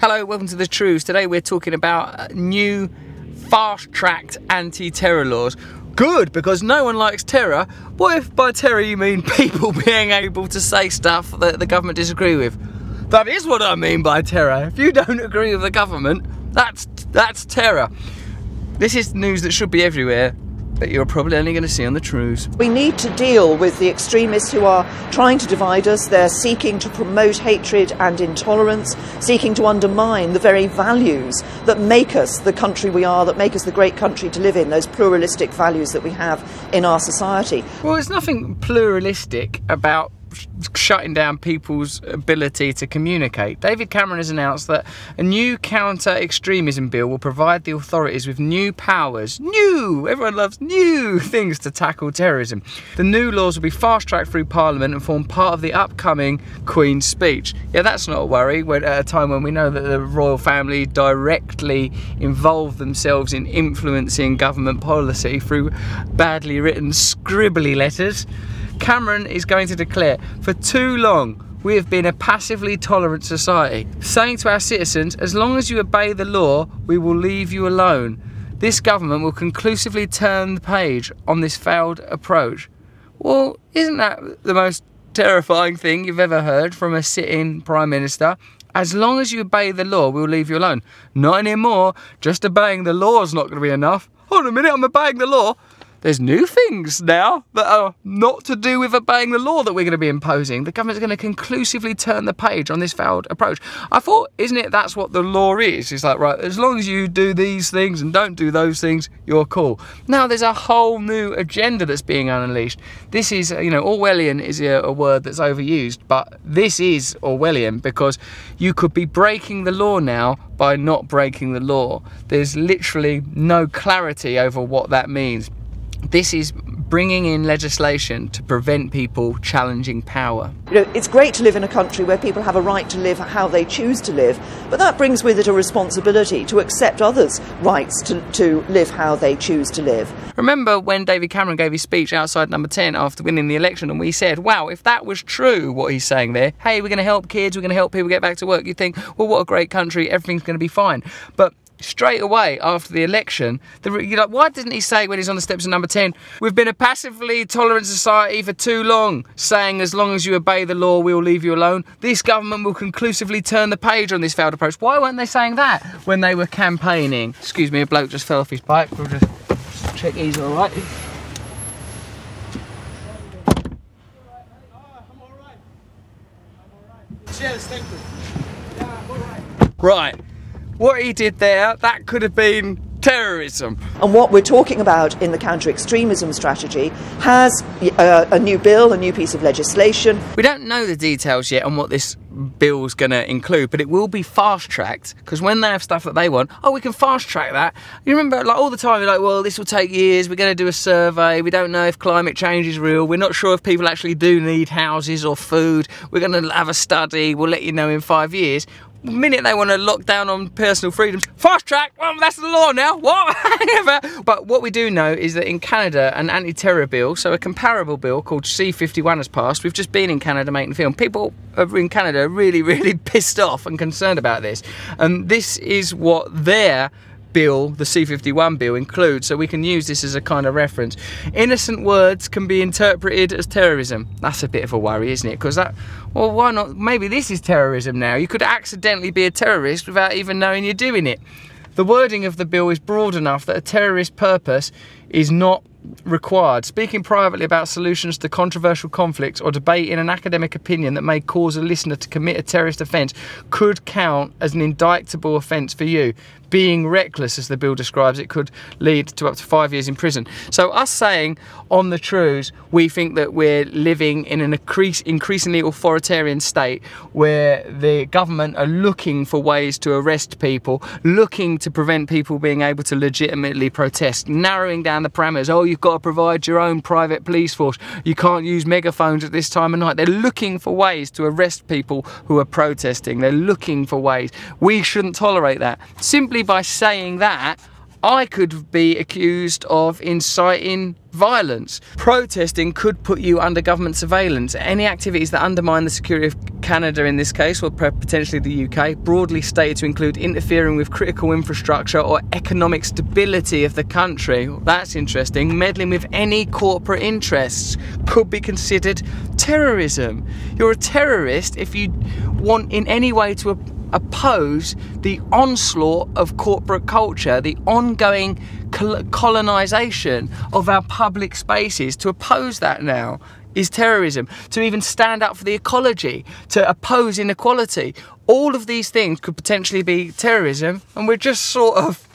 Hello, welcome to the Trews. Today we're talking about new fast-tracked anti-terror laws. Good, because no one likes terror. What if by terror you mean people being able to say stuff that the government disagree with? That is what I mean by terror. If you don't agree with the government, that's terror. This is news that should be everywhere, but you're probably only going to see on the Trews. We need to deal with the extremists who are trying to divide us. They're seeking to promote hatred and intolerance, seeking to undermine the very values that make us the country we are, that make us the great country to live in, those pluralistic values that we have in our society. Well, there's nothing pluralistic about shutting down people's ability to communicate. David Cameron has announced that a new counter-extremism bill will provide the authorities with new powers. New! Everyone loves new things to tackle terrorism. The new laws will be fast-tracked through Parliament and form part of the upcoming Queen's speech. Yeah, that's not a worry at a time when we know that the royal family directly involve themselves in influencing government policy through badly written scribbly letters. Cameron is going to declare, for too long we have been a passively tolerant society, saying to our citizens, as long as you obey the law, we will leave you alone. This government will conclusively turn the page on this failed approach. Well, isn't that the most terrifying thing you've ever heard from a sitting Prime Minister? As long as you obey the law, we'll leave you alone. Not anymore. Just obeying the law is not going to be enough. Hold on a minute, I'm obeying the law. There's new things now that are not to do with obeying the law that we're going to be imposing. The government's going to conclusively turn the page on this failed approach. I thought, isn't it, that's what the law is? It's like, right, as long as you do these things and don't do those things, you're cool. Now there's a whole new agenda that's being unleashed. This is, you know, Orwellian is a word that's overused, but this is Orwellian because you could be breaking the law now by not breaking the law. There's literally no clarity over what that means. This is bringing in legislation to prevent people challenging power. You know, it's great to live in a country where people have a right to live how they choose to live, but that brings with it a responsibility to accept others' rights to live how they choose to live. Remember when David Cameron gave his speech outside Number 10 after winning the election, and we said, wow, if that was true, what he's saying there, hey, we're going to help kids, we're going to help people get back to work, you'd think, well, what a great country, everything's going to be fine. But straight away after the election, you're like, why didn't he say when he's on the steps of Number 10, we've been a passively tolerant society for too long, saying as long as you obey the law, we'll leave you alone. This government will conclusively turn the page on this failed approach. Why weren't they saying that when they were campaigning? Excuse me, a bloke just fell off his bike. We'll just check he's all right. Cheers, thank you. Yeah, I'm all right. Right. What he did there, that could have been terrorism. And what we're talking about in the counter-extremism strategy has a new bill, a new piece of legislation. We don't know the details yet on what this bill's going to include, but it will be fast-tracked, because when they have stuff that they want, oh, we can fast-track that. You remember, like, all the time, you're like, well, this will take years, we're going to do a survey, we don't know if climate change is real, we're not sure if people actually do need houses or food, we're going to have a study, we'll let you know in 5 years. The minute they want to lock down on personal freedoms, fast track, well, that's the law now, what? But what we do know is that in Canada, an anti-terror bill, so a comparable bill called C-51 has passed. We've just been in Canada making the film. People over in Canada are really, really pissed off and concerned about this. And this is what their bill, the C-51 bill, includes, so we can use this as a kind of reference. Innocent words can be interpreted as terrorism. That's a bit of a worry, isn't it? Because that, well, why not? Maybe this is terrorism now. You could accidentally be a terrorist without even knowing you're doing it. The wording of the bill is broad enough that a terrorist purpose is not required. Speaking privately about solutions to controversial conflicts or debating an academic opinion that may cause a listener to commit a terrorist offence could count as an indictable offence for you. Being reckless, as the bill describes it, could lead to up to 5 years in prison. So us saying on the Trews, we think that we're living in an increasingly authoritarian state where the government are looking for ways to arrest people, looking to prevent people being able to legitimately protest, narrowing down the parameters. Oh, you've got to provide your own private police force. You can't use megaphones at this time of night. They're looking for ways to arrest people who are protesting. They're looking for ways. We shouldn't tolerate that. Simply by saying that, I could be accused of inciting violence. Protesting could put you under government surveillance. Any activities that undermine the security of Canada in this case, or potentially the UK, broadly stated to include interfering with critical infrastructure or economic stability of the country. That's interesting. Meddling with any corporate interests could be considered terrorism. You're a terrorist if you want in any way to oppose the onslaught of corporate culture, the ongoing colonisation of our public spaces. To oppose that now is terrorism. To even stand up for the ecology, to oppose inequality, all of these things could potentially be terrorism, and we're just sort of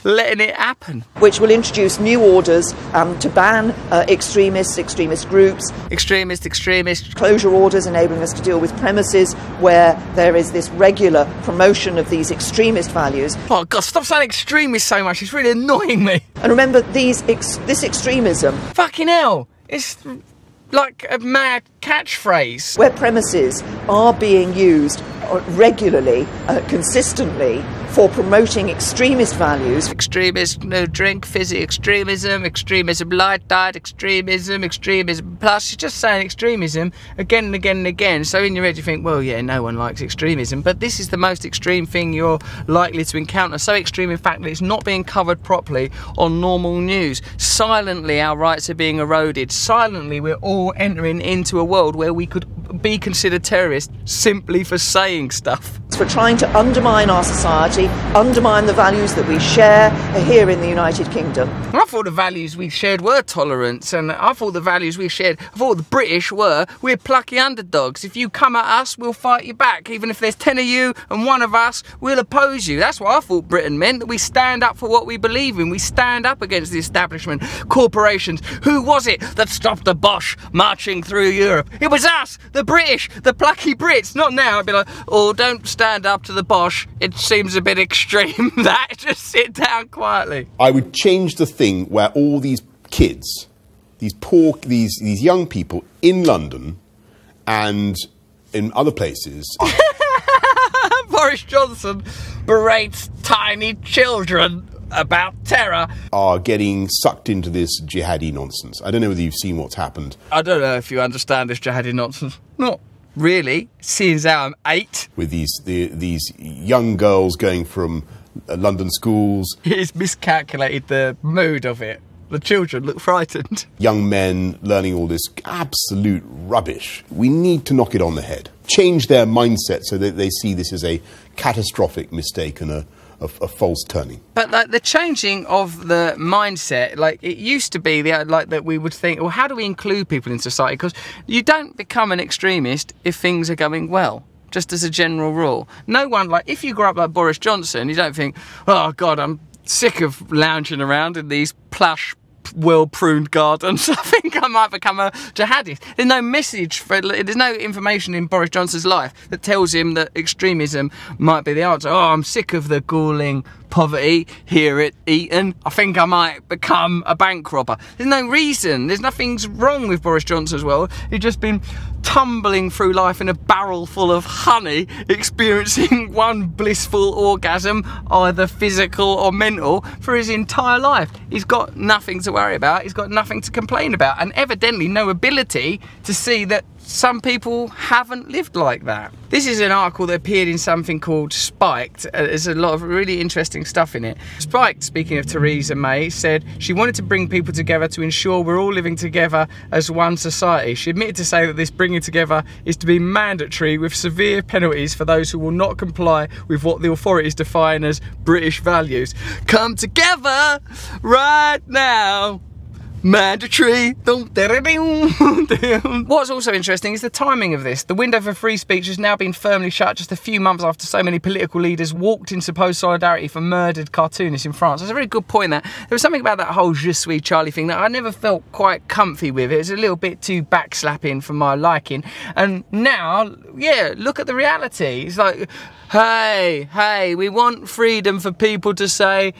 letting it happen. Which will introduce new orders to ban extremist groups. Extremist. Closure orders enabling us to deal with premises where there is this regular promotion of these extremist values. Oh God, stop saying extremist so much, it's really annoying me. And remember, this extremism... Fucking hell, it's like a mad catchphrase. Where premises are being used regularly, consistently, for promoting extremist values. Extremist, no drink, fizzy extremism, extremism light diet, extremism plus. You're just saying extremism again and again and again. So in your head you think, well, yeah, no one likes extremism, but this is the most extreme thing you're likely to encounter. So extreme, in fact, that it's not being covered properly on normal news. Silently, our rights are being eroded. Silently, we're all entering into a world where we could be considered terrorists simply for saying stuff. For trying to undermine our society, undermine the values that we share here in the United Kingdom. I thought the values we shared were tolerance, and I thought the values we shared, I thought the British were, we're plucky underdogs. If you come at us, we'll fight you back. Even if there's 10 of you and 1 of us, we'll oppose you. That's what I thought Britain meant, that we stand up for what we believe in. We stand up against the establishment, corporations. Who was it that stopped the Bosch marching through Europe? It was us, the British, the plucky Brits. Not now, I'd be like, oh, don't stand up to the Bosch. It seems a bit extreme, that. Just sit down quietly. I would change the thing where all these kids, these young people in London and in other places... Boris Johnson berates tiny children about terror. ...are getting sucked into this jihadi nonsense. I don't know whether you've seen what's happened. I don't know if you understand this jihadi nonsense. Not really, seeing as how I'm 8. With these young girls going from London schools. He's miscalculated the mood of it. The children look frightened. Young men learning all this absolute rubbish. We need to knock it on the head. Change their mindset so that they see this as a catastrophic mistake and a false turning. But like the changing of the mindset, like it used to be that we would think, well, how do we include people in society? Because you don't become an extremist if things are going well. Just as a general rule. No one, like, if you grow up like Boris Johnson, you don't think, oh God, I'm sick of lounging around in these plush, well-pruned gardens. I think I might become a jihadist. There's no message, there's no information in Boris Johnson's life that tells him that extremism might be the answer. Oh, I'm sick of the galling poverty here at Eton. I think I might become a bank robber. There's no reason. There's nothing's wrong with Boris Johnson's world. He's just been tumbling through life in a barrel full of honey, experiencing one blissful orgasm, either physical or mental, for his entire life. He's got nothing to worry about. He's got nothing to complain about, and evidently no ability to see that some people haven't lived like that. This is an article that appeared in something called Spiked. There's a lot of really interesting stuff in it. Spiked, speaking of Theresa May, said she wanted to bring people together to ensure we're all living together as one society. She admitted to say that this bringing together is to be mandatory, with severe penalties for those who will not comply with what the authorities define as British values. Come together right now. Mandatory. What's also interesting is the timing of this. The window for free speech has now been firmly shut just a few months after so many political leaders walked in supposed solidarity for murdered cartoonists in France. That's a very good point there. There was something about that whole Je suis Charlie thing that I never felt quite comfy with. It was a little bit too backslapping for my liking. And now, yeah, look at the reality. It's like, hey, we want freedom for people to say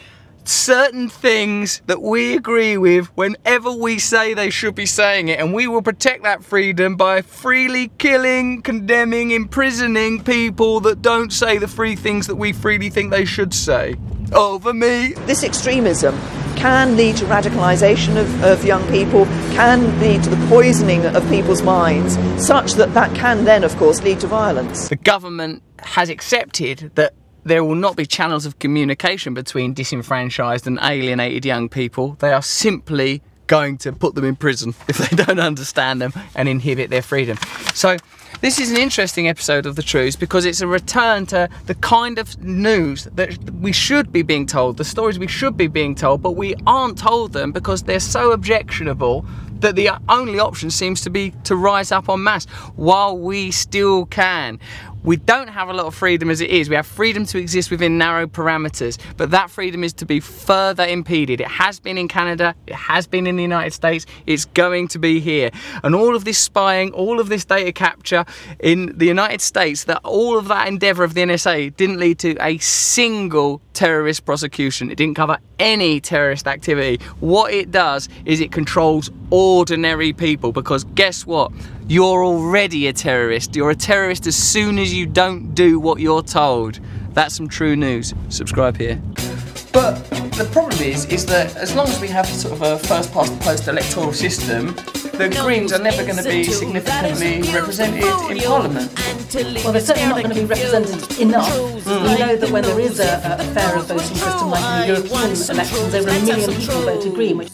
certain things that we agree with whenever we say they should be saying it, and we will protect that freedom by freely killing, condemning, imprisoning people that don't say the free things that we freely think they should say. over me. This extremism can lead to radicalisation of young people, can lead to the poisoning of people's minds, such that that can then, of course, lead to violence. The government has accepted that there will not be channels of communication between disenfranchised and alienated young people. They are simply going to put them in prison if they don't understand them and inhibit their freedom. So this is an interesting episode of The Trews because it's a return to the kind of news that we should be being told, the stories we should be being told, but we aren't told them because they're so objectionable that the only option seems to be to rise up en masse while we still can. We don't have a lot of freedom as it is. We have freedom to exist within narrow parameters, but that freedom is to be further impeded. It has been in Canada, it has been in the United States, it's going to be here. And all of this spying, all of this data capture in the United States, that all of that endeavour of the NSA didn't lead to a single terrorist prosecution. It didn't cover any terrorist activity. What it does is it controls ordinary people, because guess what? You're already a terrorist. You're a terrorist as soon as you don't do what you're told. That's some true news. Subscribe here. But the problem is that as long as we have sort of a first past the post electoral system, the Greens are never going to be significantly represented in Parliament. Well, they're certainly not going to be represented enough. We know that when there is a fairer voting system like in the European elections, over 1 million people voted Green, which